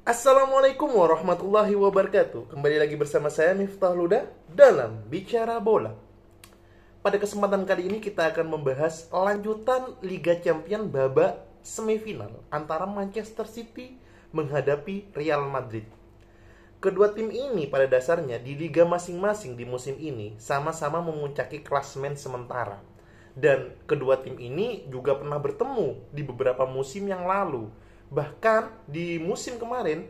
Assalamualaikum warahmatullahi wabarakatuh. Kembali lagi bersama saya Miftah Luda dalam Bicara Bola. Pada kesempatan kali ini kita akan membahas lanjutan Liga Champions babak semifinal antara Manchester City menghadapi Real Madrid. Kedua tim ini pada dasarnya di liga masing-masing di musim ini sama-sama memuncaki klasemen sementara. Dan kedua tim ini juga pernah bertemu di beberapa musim yang lalu. Bahkan di musim kemarin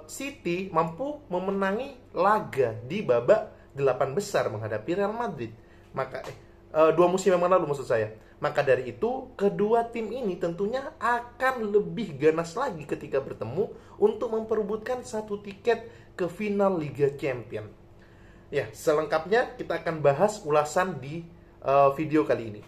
City mampu memenangi laga di babak 8 besar menghadapi Real Madrid. Maka 2 musim yang lalu maksud saya. Maka dari itu kedua tim ini tentunya akan lebih ganas lagi ketika bertemu untuk memperebutkan satu tiket ke final Liga Champions. Ya, selengkapnya kita akan bahas ulasan di video kali ini.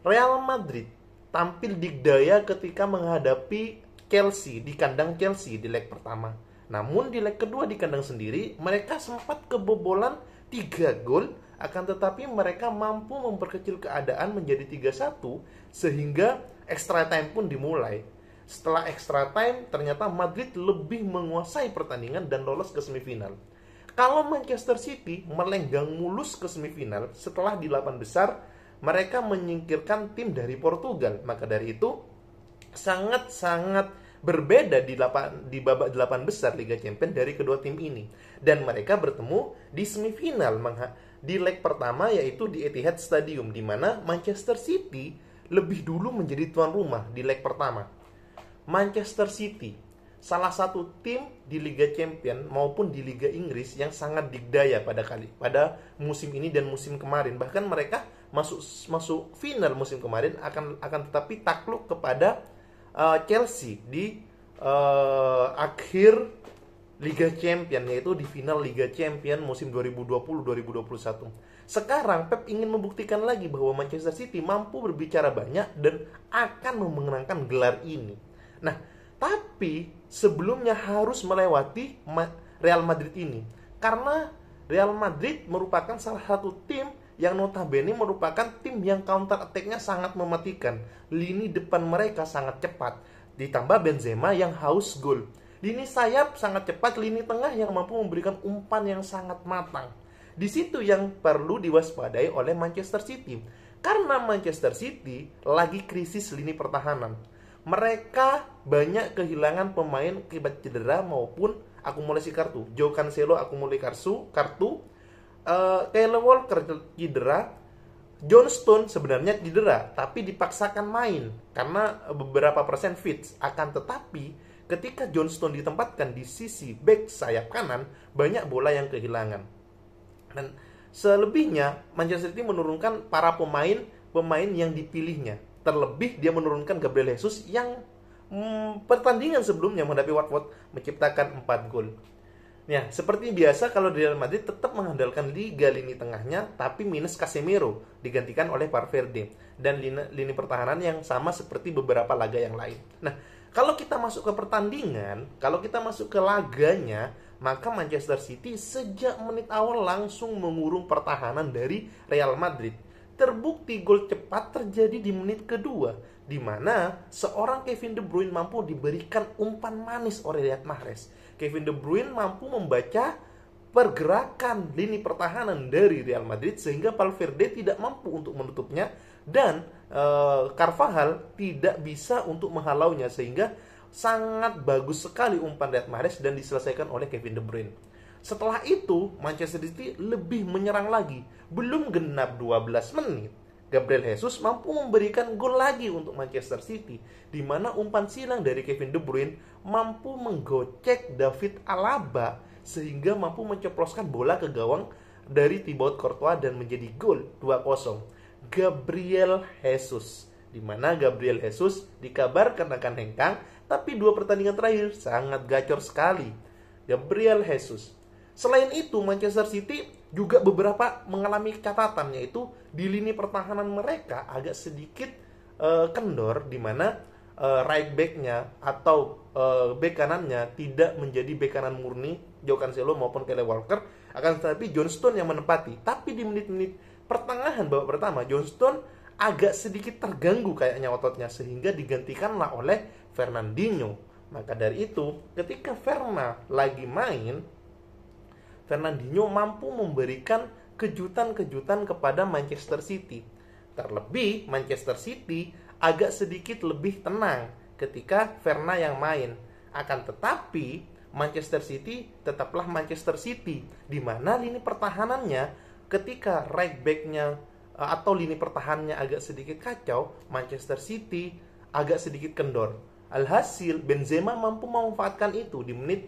Real Madrid tampil dikdaya ketika menghadapi Chelsea di kandang Chelsea di leg pertama. Namun di leg kedua di kandang sendiri mereka sempat kebobolan 3 gol, akan tetapi mereka mampu memperkecil keadaan menjadi 3-1 sehingga extra time pun dimulai. Setelah extra time ternyata Madrid lebih menguasai pertandingan dan lolos ke semifinal. Kalau Manchester City melenggang mulus ke semifinal setelah di 8 besar mereka menyingkirkan tim dari Portugal. Maka dari itu sangat-sangat berbeda di babak 8 besar Liga Champions dari kedua tim ini. Dan mereka bertemu di semifinal di leg pertama yaitu di Etihad Stadium, di mana Manchester City lebih dulu menjadi tuan rumah di leg pertama. Manchester City salah satu tim di Liga Champions maupun di Liga Inggris yang sangat dikdaya pada musim ini dan musim kemarin. Bahkan mereka masuk final musim kemarin akan tetapi takluk kepada Chelsea di akhir Liga Champions, yaitu di final Liga Champions musim 2020-2021. Sekarang Pep ingin membuktikan lagi bahwa Manchester City mampu berbicara banyak dan akan memenangkan gelar ini. Nah, tapi sebelumnya harus melewati Real Madrid ini, karena Real Madrid merupakan salah satu tim yang notabene merupakan tim yang counter attack-nya sangat mematikan. Lini depan mereka sangat cepat, ditambah Benzema yang haus gol. Lini sayap sangat cepat, lini tengah yang mampu memberikan umpan yang sangat matang. Di situ yang perlu diwaspadai oleh Manchester City, karena Manchester City lagi krisis lini pertahanan. Mereka banyak kehilangan pemain akibat cedera maupun akumulasi kartu. Joe Cancelo akumulasi kartu, Kyle Walker cedera, John Stone sebenarnya cedera tapi dipaksakan main karena beberapa persen fit. Akan tetapi ketika John Stone ditempatkan di sisi back sayap kanan, banyak bola yang kehilangan. Dan selebihnya Manchester City menurunkan para pemain yang dipilihnya. Terlebih dia menurunkan Gabriel Jesus yang pertandingan sebelumnya menghadapi Watford menciptakan 4 gol. Ya, seperti biasa kalau Real Madrid tetap mengandalkan lini tengahnya tapi minus Casemiro digantikan oleh Valverde dan lini pertahanan yang sama seperti beberapa laga yang lain. Nah, kalau kita masuk ke pertandingan, kalau kita masuk ke laganya, maka Manchester City sejak menit awal langsung mengurung pertahanan dari Real Madrid. Terbukti gol cepat terjadi di menit kedua, di mana seorang Kevin De Bruyne mampu diberikan umpan manis oleh Riyad Mahrez. Kevin De Bruyne mampu membaca pergerakan lini pertahanan dari Real Madrid sehingga Valverde tidak mampu untuk menutupnya dan Carvajal tidak bisa untuk menghalaunya, sehingga sangat bagus sekali umpan Riyad Mahrez dan diselesaikan oleh Kevin De Bruyne. Setelah itu Manchester City lebih menyerang lagi. Belum genap 12 menit Gabriel Jesus mampu memberikan gol lagi untuk Manchester City, di mana umpan silang dari Kevin De Bruyne mampu menggocek David Alaba sehingga mampu menceploskan bola ke gawang dari Thibaut Courtois dan menjadi gol 2-0. Gabriel Jesus, di mana Gabriel Jesus dikabarkan akan hengkang, tapi 2 pertandingan terakhir sangat gacor sekali. Gabriel Jesus. Selain itu Manchester City juga beberapa mengalami catatan, yaitu di lini pertahanan mereka agak sedikit kendor, di mana right back-nya atau back kanannya tidak menjadi back kanan murni Joe Cancelo maupun Kyle Walker, akan tetapi John Stone yang menempati. Tapi di menit-menit pertengahan babak pertama John Stone agak sedikit terganggu kayaknya ototnya, sehingga digantikanlah oleh Fernandinho. Maka dari itu, ketika Verna lagi main, Fernandinho mampu memberikan kejutan-kejutan kepada Manchester City. Terlebih, Manchester City agak sedikit lebih tenang ketika Verna yang main. Akan tetapi, Manchester City tetaplah Manchester City, di mana lini pertahanannya ketika right back-nya atau lini pertahanannya agak sedikit kacau, Manchester City agak sedikit kendor. Alhasil, Benzema mampu memanfaatkan itu di menit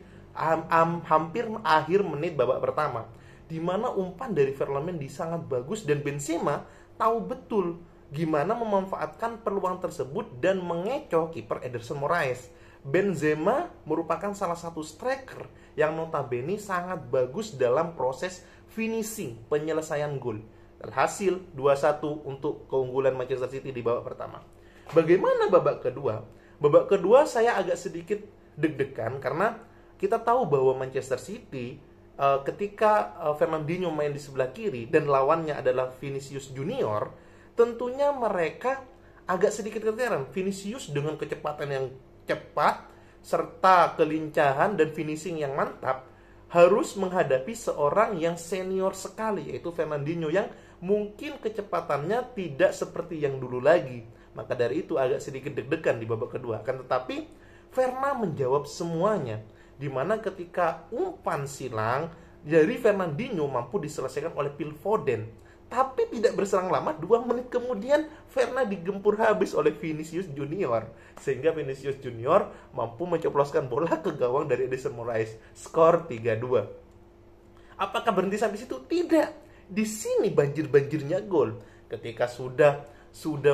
hampir akhir menit babak pertama, di mana umpan dari Ferland Mendy sangat bagus dan Benzema tahu betul gimana memanfaatkan peluang tersebut dan mengecoh kiper Ederson Moraes. Benzema merupakan salah satu striker yang notabene sangat bagus dalam proses finishing, penyelesaian gol. Hasil 2-1 untuk keunggulan Manchester City di babak pertama. Bagaimana babak kedua? Babak kedua saya agak sedikit deg-degan karena kita tahu bahwa Manchester City ketika Fernandinho main di sebelah kiri dan lawannya adalah Vinicius Junior, tentunya mereka agak sedikit keteteran. Vinicius dengan kecepatan yang cepat serta kelincahan dan finishing yang mantap harus menghadapi seorang yang senior sekali, yaitu Fernandinho, yang mungkin kecepatannya tidak seperti yang dulu lagi. Maka dari itu agak sedikit deg-degan di babak kedua. Akan tetapi Verna menjawab semuanya, di mana ketika umpan silang dari Fernandinho mampu diselesaikan oleh Phil Foden. Tapi tidak berselang lama, 2 menit kemudian Verna digempur habis oleh Vinicius Junior, sehingga Vinicius Junior mampu mencoploskan bola ke gawang dari Ederson Moraes. Skor 3-2. Apakah berhenti sampai situ? Tidak. Di sini banjir-banjirnya gol. Ketika sudah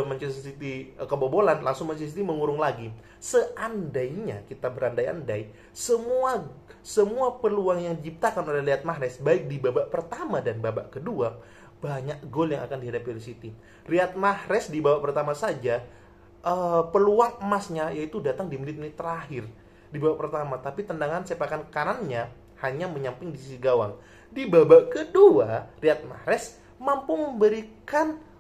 Manchester City kebobolan, langsung Manchester City mengurung lagi. Seandainya kita berandai-andai, semua peluang yang diciptakan oleh Riyad Mahrez baik di babak pertama dan babak kedua, banyak gol yang akan dihadapi oleh City. Riyad Mahrez di babak pertama saja peluang emasnya yaitu datang di menit-menit terakhir di babak pertama, tapi tendangan sepakan kanannya hanya menyamping di sisi gawang. Di babak kedua, Riyad Mahrez mampu memberikan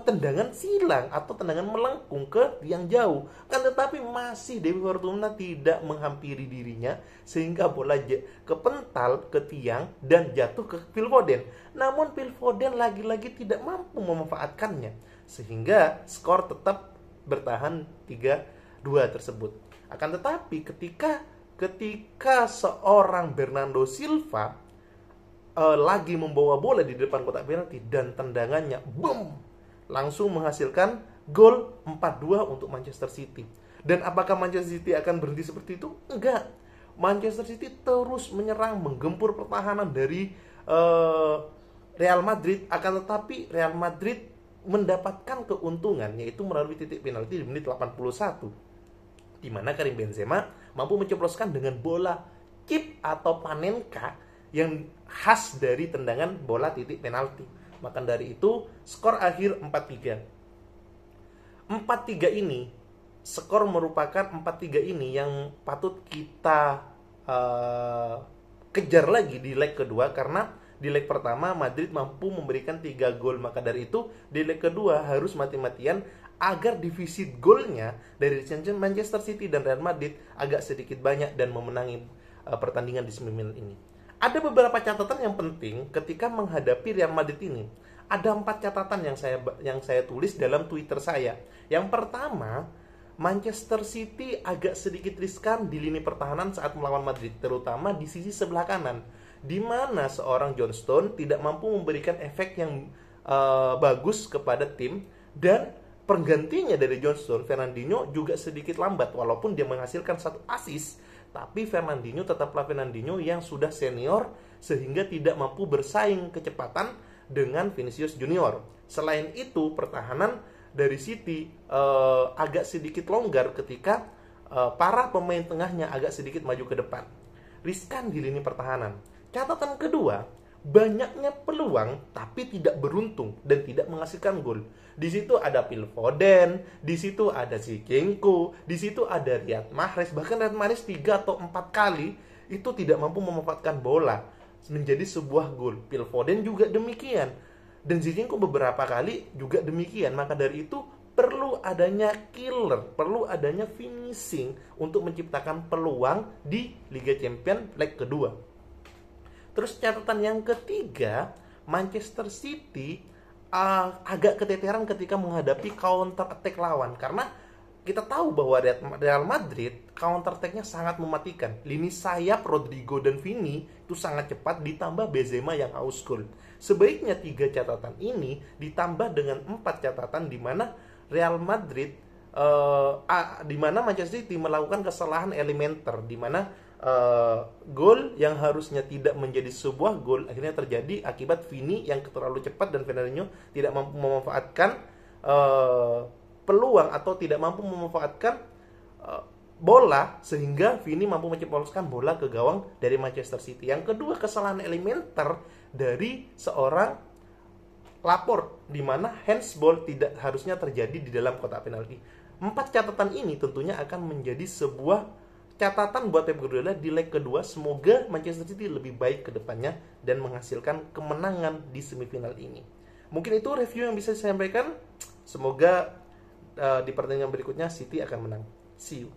tendangan silang atau tendangan melengkung ke yang jauh, kan tetapi masih Dewi Fortuna tidak menghampiri dirinya sehingga bola kepental ke tiang dan jatuh ke Phil Foden. Namun Phil Foden lagi-lagi tidak mampu memanfaatkannya sehingga skor tetap bertahan 3-2 tersebut. Akan tetapi ketika seorang Bernardo Silva lagi membawa bola di depan kotak penalti dan tendangannya langsung menghasilkan gol 4-2 untuk Manchester City. Dan apakah Manchester City akan berhenti seperti itu? Enggak. Manchester City terus menyerang, menggempur pertahanan dari Real Madrid. Akan tetapi Real Madrid mendapatkan keuntungan, yaitu melalui titik penalti di menit 81, di mana Karim Benzema mampu mencoploskan dengan bola chip atau panenka yang khas dari tendangan bola titik penalti. Maka dari itu skor akhir 4-3. 4-3 ini, skor merupakan 4-3 ini yang patut kita kejar lagi di leg kedua, karena di leg pertama Madrid mampu memberikan 3 gol. Maka dari itu di leg kedua harus mati-matian agar defisit golnya dari Manchester City dan Real Madrid agak sedikit banyak dan memenangi pertandingan di semifinal ini. Ada beberapa catatan yang penting ketika menghadapi Real Madrid ini. Ada 4 catatan yang saya tulis dalam Twitter saya. Yang pertama, Manchester City agak sedikit riskan di lini pertahanan saat melawan Madrid, terutama di sisi sebelah kanan, di mana seorang John Stones tidak mampu memberikan efek yang bagus kepada tim, dan penggantinya dari John Stones, Fernandinho, juga sedikit lambat. Walaupun dia menghasilkan 1 assist, tapi Fernandinho tetaplah Fernandinho yang sudah senior sehingga tidak mampu bersaing kecepatan dengan Vinicius Junior. Selain itu, pertahanan dari City agak sedikit longgar ketika para pemain tengahnya agak sedikit maju ke depan. Riskan di lini pertahanan. Catatan kedua, banyaknya peluang tapi tidak beruntung dan tidak menghasilkan gol. Di situ ada Phil Foden, di situ ada Zinchenko, di situ ada Riyad Mahrez. Bahkan Riyad Mahrez 3 atau 4 kali itu tidak mampu memanfaatkan bola menjadi sebuah gol. Phil Foden juga demikian, dan Zinchenko beberapa kali juga demikian. Maka dari itu perlu adanya killer, perlu adanya finishing untuk menciptakan peluang di Liga Champions leg kedua. Terus catatan yang ketiga, Manchester City agak keteteran ketika menghadapi counter attack lawan, karena kita tahu bahwa Real Madrid counter attack-nya sangat mematikan. Lini sayap Rodrigo dan Vini itu sangat cepat, ditambah Benzema yang haus gol. Sebaiknya 3 catatan ini ditambah dengan 4 catatan di mana Real Madrid di mana Manchester City melakukan kesalahan elementer, di mana gol yang harusnya tidak menjadi sebuah gol akhirnya terjadi akibat Vini yang terlalu cepat dan Fernandinho tidak mampu memanfaatkan peluang atau tidak mampu memanfaatkan bola, sehingga Vini mampu menceploskan bola ke gawang dari Manchester City. Yang kedua, kesalahan elementer dari seorang Laporte, di mana handsball tidak harusnya terjadi di dalam kotak penalti. 4 catatan ini tentunya akan menjadi sebuah catatan buat Pep Guardiola di leg kedua. Semoga Manchester City lebih baik ke depannya dan menghasilkan kemenangan di semifinal ini. Mungkin itu review yang bisa saya sampaikan. Semoga di pertandingan berikutnya City akan menang. See you.